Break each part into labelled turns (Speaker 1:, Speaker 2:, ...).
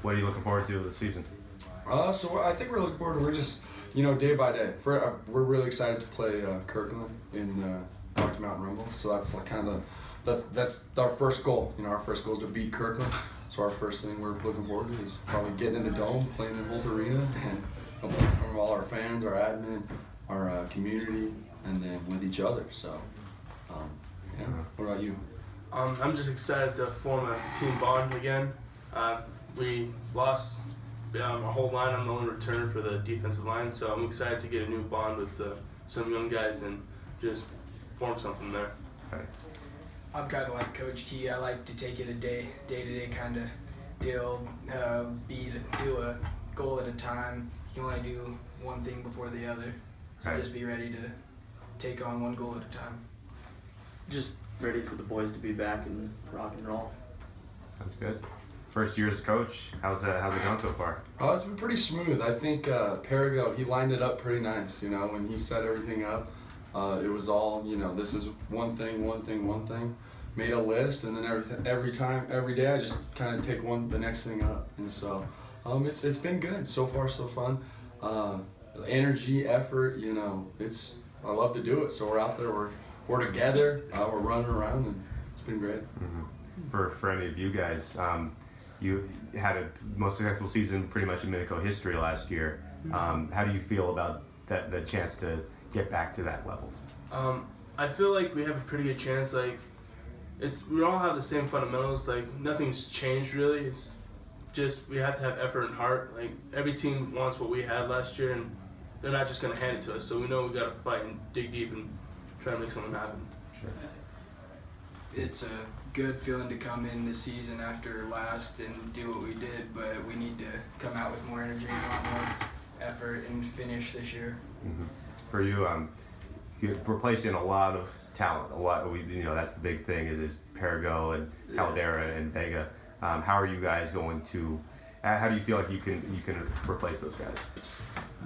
Speaker 1: What are you looking forward to this season?
Speaker 2: So I think we're looking forward to, we're just, day by day. We're really excited to play Kirkland in Rocky Mountain Rumble. So that's like kind of that's our first goal. Our first goal is to beat Kirkland. So our first thing we're looking forward to is probably getting in the dome, playing in Holt Arena, and from all our fans, our admin, our community, and then with each other. So, yeah. What about you?
Speaker 3: I'm just excited to form a team bond again. We lost our whole line. I'm the only returner for the defensive line, so I'm excited to get a new bond with some young guys and just form something there.
Speaker 1: Okay.
Speaker 4: I'm kind of like Coach Key. I like to take it a day-to-day kind of deal. Do a goal at a time. You can only do one thing before the other, so
Speaker 1: Right.
Speaker 4: just be ready to take on one goal at a time.
Speaker 5: Just ready for the boys to be back and rock and roll.
Speaker 1: Sounds good. First year as coach, how's it gone so far?
Speaker 2: Oh, it's been pretty smooth. I think Perigo, he lined it up pretty nice. When he set everything up, it was all, this is one thing. Made a list, and then every day, I just kind of take the next thing up. And so, it's been good so far, so fun. Energy, effort, I love to do it. So we're out there, we're together, we're running around, and it's been great.
Speaker 1: Mm-hmm. For any of you guys, you had a most successful season pretty much in Minico history last year. How do you feel about the chance to get back to that level?
Speaker 3: I feel like we have a pretty good chance. We all have the same fundamentals. Nothing's changed really. It's just we have to have effort and heart. Every team wants what we had last year, and they're not just gonna hand it to us. So we know we gotta fight and dig deep and try to make something happen.
Speaker 1: Sure.
Speaker 4: It's a good feeling to come in this season after last and do what we did, but we need to come out with more energy and a lot more effort and finish this year.
Speaker 1: Mm-hmm. For you, you're replacing a lot of talent. That's the big thing is Perigo and Caldera and Vega. How are you guys going to? How do you feel like you can replace those guys?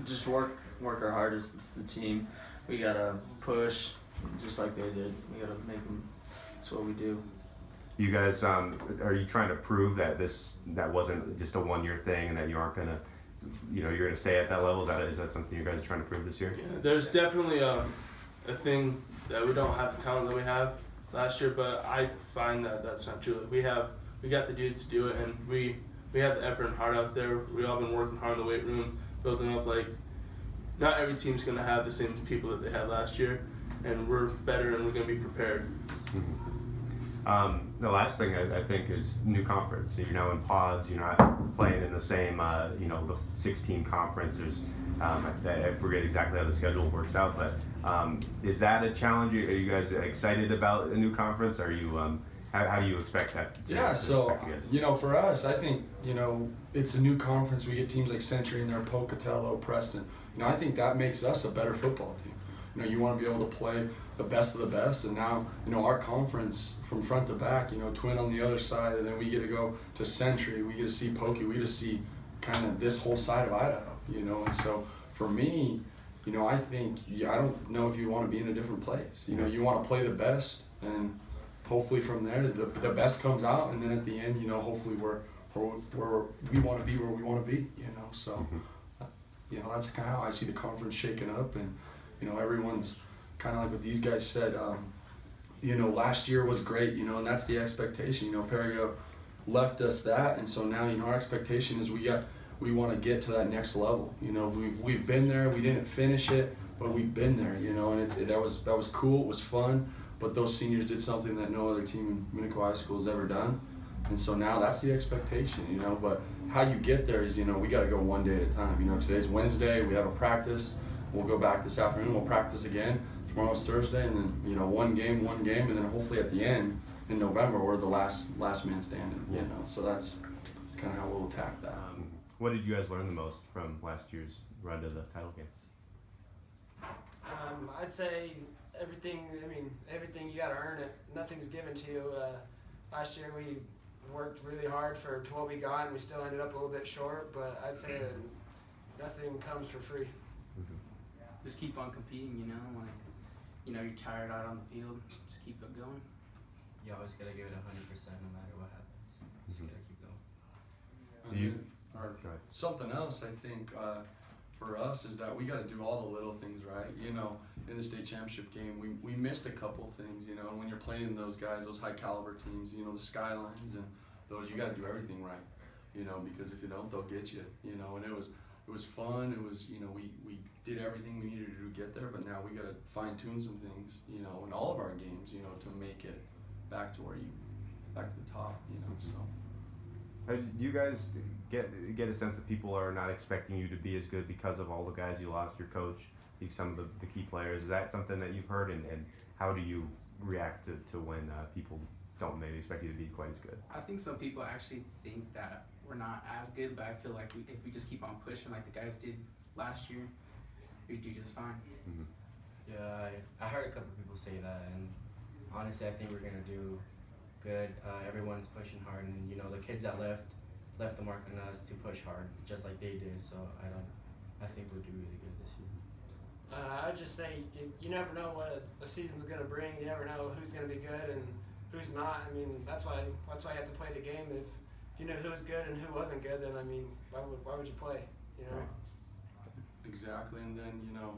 Speaker 5: Just work our hardest. It's the team. We gotta push, just like they did. We gotta make them. That's what we do.
Speaker 1: You guys, are you trying to prove that that wasn't just a one-year thing and that you aren't gonna, you're gonna stay at that level? Is that something you guys are trying to prove this year?
Speaker 3: Yeah, there's definitely a thing that we don't have the talent that we have last year, but I find that that's not true. We got the dudes to do it, and we have the effort and heart out there. We all been working hard in the weight room, building up. Not every team's gonna have the same people that they had last year, and we're better and we're gonna be prepared.
Speaker 1: Mm-hmm. The last thing I think is new conference. You're now in pods. You're not playing in the same, the 16 conference. I forget exactly how the schedule works out, but is that a challenge? Are you guys excited about a new conference? Are you? How do you expect that?
Speaker 2: Yeah, so for us, I think it's a new conference. We get teams like Century and their Pocatello, Preston. I think that makes us a better football team. You want to be able to play the best of the best, and now our conference from front to back. Twin on the other side, and then we get to go to Century. We get to see Pokey. We get to see kind of this whole side of Idaho. And so for me, I think I don't know if you want to be in a different place. You want to play the best, and hopefully from there the best comes out, and then at the end, hopefully we want to be where we want to be. So that's kind of how I see the conference shaking up, and everyone's kind of like what these guys said. Last year was great, and that's the expectation. Perigo left us that, and so now our expectation is we want to get to that next level. We've been there. We didn't finish it, but we've been there. And that was cool. It was fun. But those seniors did something that no other team in Minico High School has ever done, and so now that's the expectation. But how you get there is we got to go one day at a time. Today's Wednesday. We have a practice. We'll go back this afternoon. We'll practice again. Tomorrow's Thursday, and then one game, and then hopefully at the end in November we're the last man standing. So that's kind of how we'll attack that.
Speaker 1: What did you guys learn the most from last year's run to the title game?
Speaker 6: I'd say everything. Everything you got to earn it. Nothing's given to you. Last year we worked really hard for what we got, and we still ended up a little bit short. But I'd say that nothing comes for free.
Speaker 1: Mm-hmm.
Speaker 7: Just keep on competing. You're tired out on the field. Just keep it going.
Speaker 8: You always gotta give it 100% no matter what happens. Just gotta keep going.
Speaker 2: Or
Speaker 1: Go ahead.
Speaker 2: something else I think for us is that we got to do all the little things right. You know, in the state championship game, we missed a couple things. You know, and when you're playing those guys, those high caliber teams, you know, the Skylines and those, you got to do everything right. You know, because if you don't, they'll get you. You know, and it was fun. It was, you know, we did everything we needed to do to get there, but now we got to fine tune some things. You know, in all of our games, you know, to make it back to the top. You know, so.
Speaker 1: Do you guys get a sense that people are not expecting you to be as good because of all the guys you lost, your coach, some of the key players? Is that something that you've heard, and how do you react to when people don't maybe expect you to be quite as good?
Speaker 7: I think some people actually think that we're not as good, but I feel like if we just keep on pushing like the guys did last year, we do just fine.
Speaker 1: Mm-hmm.
Speaker 8: Yeah, I heard a couple people say that, and honestly, I think we're gonna do good. Everyone's pushing hard, and you know the kids that left the mark on us to push hard, just like they did. So I think we'll do really good this season.
Speaker 6: I'd just say you never know what a season's gonna bring. You never know who's gonna be good and who's not. I mean, that's why you have to play the game. If you know who was good and who wasn't good, then I mean, why would you play? You know.
Speaker 2: Exactly, and then you know,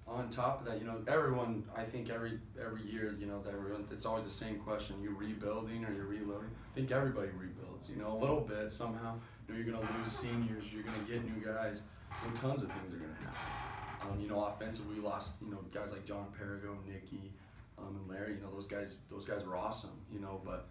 Speaker 2: on top of that, you know, everyone. I think every year, you know, that everyone. It's always the same question: you rebuilding or you're reloading? I think everybody rebuilds. You know, a little bit somehow. You know, you're gonna lose seniors. You're gonna get new guys. And tons of things are gonna happen. You know, offensively, we lost. You know, guys like John Perigo, Nicky, and Larry. You know, those guys were awesome. You know, but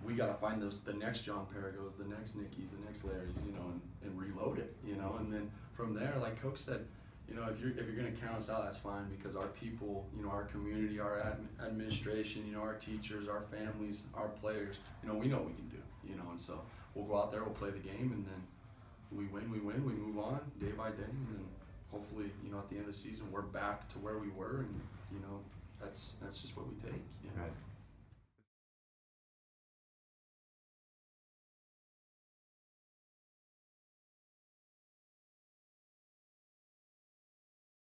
Speaker 2: we gotta find the next John Perigos, the next Nickies, the next Larrys. You know, and reload it. You know, and then from there, like Coach said. You know, if you're gonna count us out, that's fine, because our people, you know, our community, our administration, you know, our teachers, our families, our players, you know, we know what we can do, you know, and so we'll go out there, we'll play the game, and then we win, we move on day by day, and then hopefully, you know, at the end of the season, we're back to where we were, and you know, that's just what we take. You know?
Speaker 1: Right.